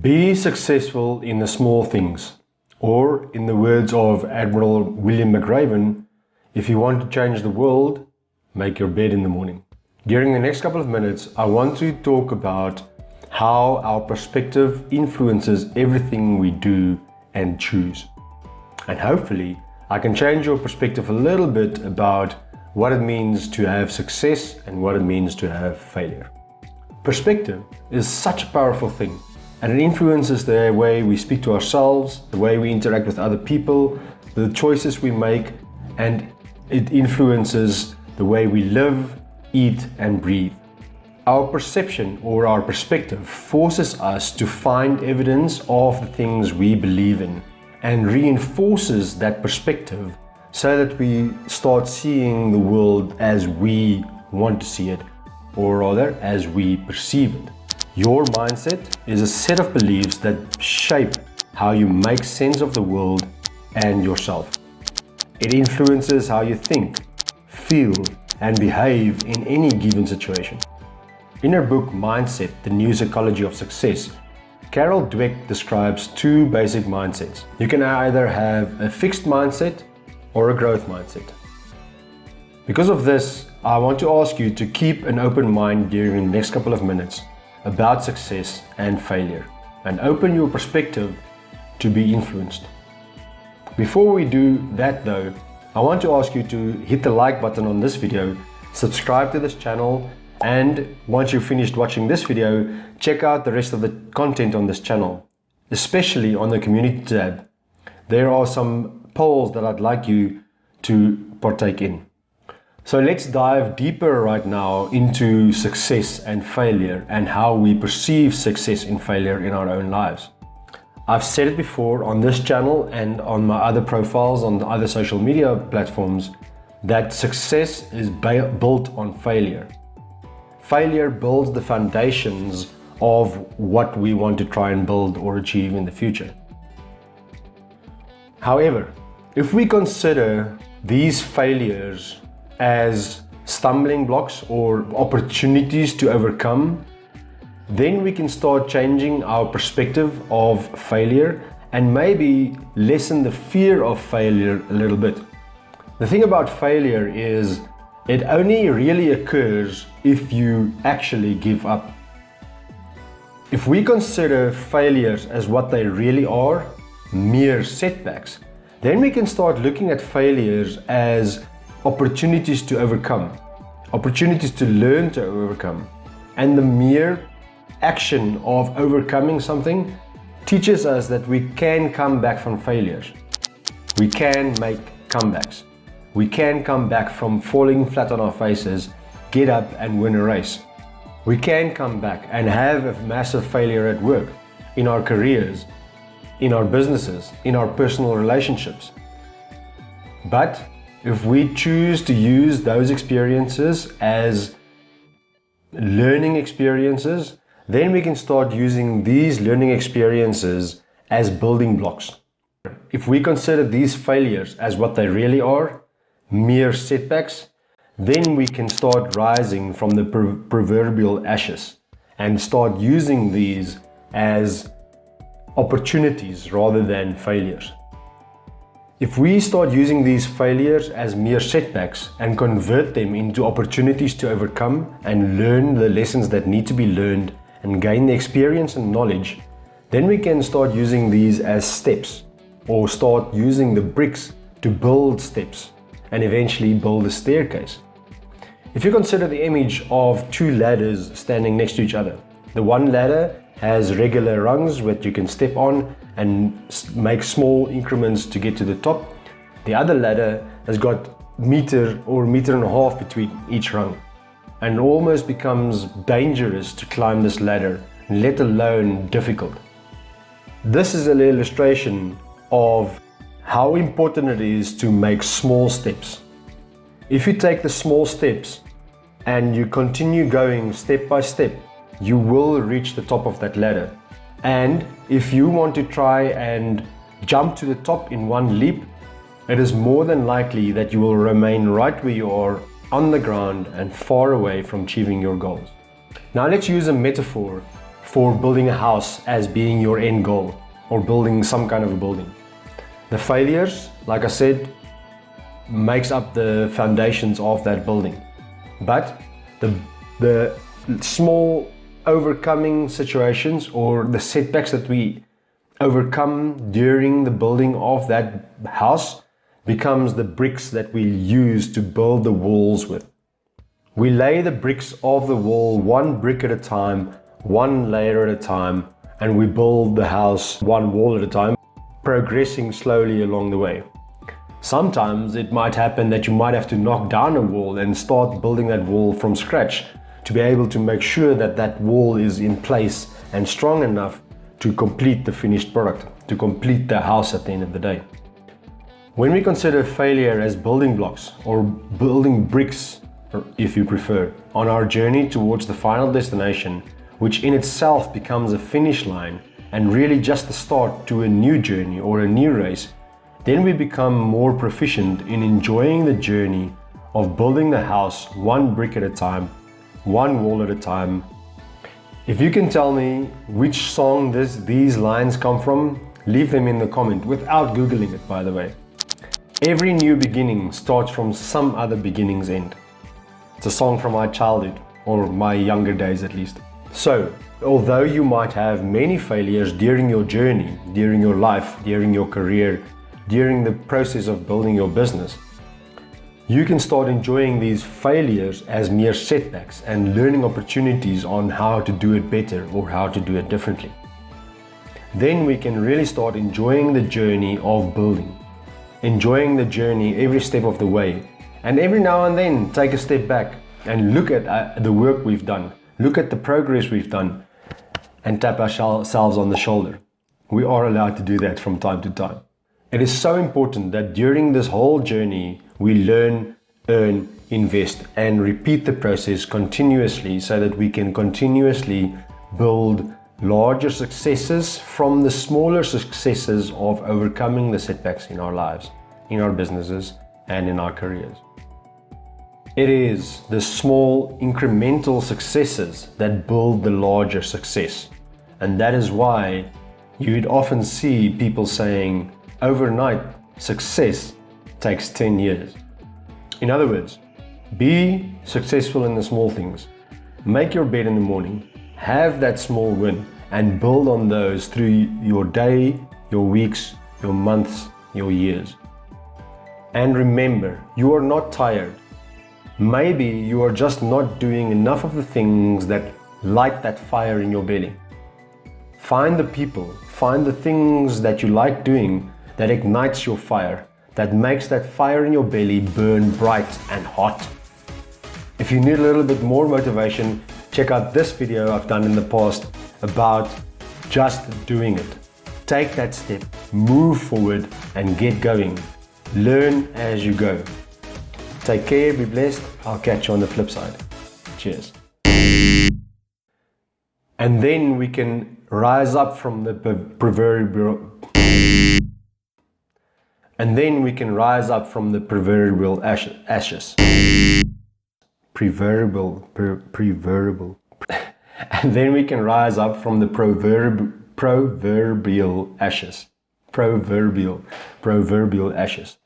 Be successful in the small things, or in the words of Admiral William McRaven, if you want to change the world, make your bed in the morning. During the next couple of minutes, I want to talk about how our perspective influences everything we do and choose. And hopefully, I can change your perspective a little bit about what it means to have success and what it means to have failure. Perspective is such a powerful thing, and it influences the way we speak to ourselves, the way we interact with other people, the choices we make, and it influences the way we live, eat, and breathe. Our perception or our perspective forces us to find evidence of the things we believe in and reinforces that perspective so that we start seeing the world as we want to see it, or rather as we perceive it. Your mindset is a set of beliefs that shape how you make sense of the world and yourself. It influences how you think, feel, and behave in any given situation. In her book Mindset, The New Psychology of Success, Carol Dweck describes two basic mindsets. You can either have a fixed mindset or a growth mindset. Because of this, I want to ask you to keep an open mind during the next couple of minutes about success and failure, and open your perspective to be influenced. Before we do that though, I want to ask you to hit the like button on this video, subscribe to this channel, and once you've finished watching this video, check out the rest of the content on this channel, especially on the community tab. There are some polls that I'd like you to partake in. So let's dive deeper right now into success and failure and how we perceive success and failure in our own lives. I've said it before on this channel and on my other profiles on the other social media platforms that success is built on failure. Failure builds the foundations of what we want to try and build or achieve in the future. However, if we consider these failures as stumbling blocks or opportunities to overcome, then we can start changing our perspective of failure and maybe lessen the fear of failure a little bit. The thing about failure is it only really occurs if you actually give up. If we consider failures as what they really are, mere setbacks, then we can start looking at failures as opportunities to overcome, opportunities to learn to overcome. And the mere action of overcoming something teaches us that we can come back from failures. We can make comebacks. We can come back from falling flat on our faces, get up and win a race. We can come back and have a massive failure at work, in our careers, in our businesses, in our personal relationships. But if we choose to use those experiences as learning experiences, then we can start using these learning experiences as building blocks. If we consider these failures as what they really are, mere setbacks, then we can start rising from the proverbial ashes and start using these as opportunities rather than failures. If we start using these failures as mere setbacks and convert them into opportunities to overcome and learn the lessons that need to be learned and gain the experience and knowledge, then we can start using these as steps, or start using the bricks to build steps and eventually build a staircase. If you consider the image of two ladders standing next to each other, the one ladder has regular rungs that you can step on and make small increments to get to the top. The other ladder has got meter or meter and a half between each rung, and almost becomes dangerous to climb this ladder, let alone difficult. This is an illustration of how important it is to make small steps. If you take the small steps and you continue going step by step, you will reach the top of that ladder. And if you want to try and jump to the top in one leap, it is more than likely that you will remain right where you are on the ground and far away from achieving your goals. Now let's use a metaphor for building a house as being your end goal or building some kind of a building. The failures, like I said, makes up the foundations of that building. But the small overcoming situations or the setbacks that we overcome during the building of that house becomes the bricks that we use to build the walls with. We lay the bricks of the wall one brick at a time, one layer at a time, and we build the house one wall at a time, progressing slowly along the way. Sometimes it might happen that you might have to knock down a wall and start building that wall from scratch to be able to make sure that that wall is in place and strong enough to complete the finished product, to complete the house at the end of the day. When we consider failure as building blocks or building bricks, or if you prefer, on our journey towards the final destination, which in itself becomes a finish line and really just the start to a new journey or a new race, then we become more proficient in enjoying the journey of building the house one brick at a time, one wall at a time. If you can tell me which song these lines come from, leave them in the comment without Googling it, by the way. Every new beginning starts from some other beginning's end. It's a song from my childhood, or my younger days at least. So, although you might have many failures during your journey, during your life, during your career, during the process of building your business, you can start enjoying these failures as mere setbacks and learning opportunities on how to do it better or how to do it differently. Then we can really start enjoying the journey of building, enjoying the journey every step of the way, and every now and then take a step back and look at the work we've done, look at the progress we've done, and tap ourselves on the shoulder. We are allowed to do that from time to time. It is so important that during this whole journey, we learn, earn, invest, and repeat the process continuously so that we can continuously build larger successes from the smaller successes of overcoming the setbacks in our lives, in our businesses, and in our careers. It is the small incremental successes that build the larger success. And that is why you'd often see people saying, overnight success takes 10 years. In other words, be successful in the small things. Make your bed in the morning, have that small win, and build on those through your day, your weeks, your months, your years. And remember, you are not tired. Maybe you are just not doing enough of the things that light that fire in your belly. Find the people, find the things that you like doing that ignites your fire, that makes that fire in your belly burn bright and hot. If you need a little bit more motivation, check out this video I've done in the past about just doing it. Take that step, move forward, and get going. Learn as you go. Take care, be blessed. I'll catch you on the flip side. Cheers. And then we can rise up from the proverbial ashes. And then we can rise up from the proverbial ashes. Proverbial ashes.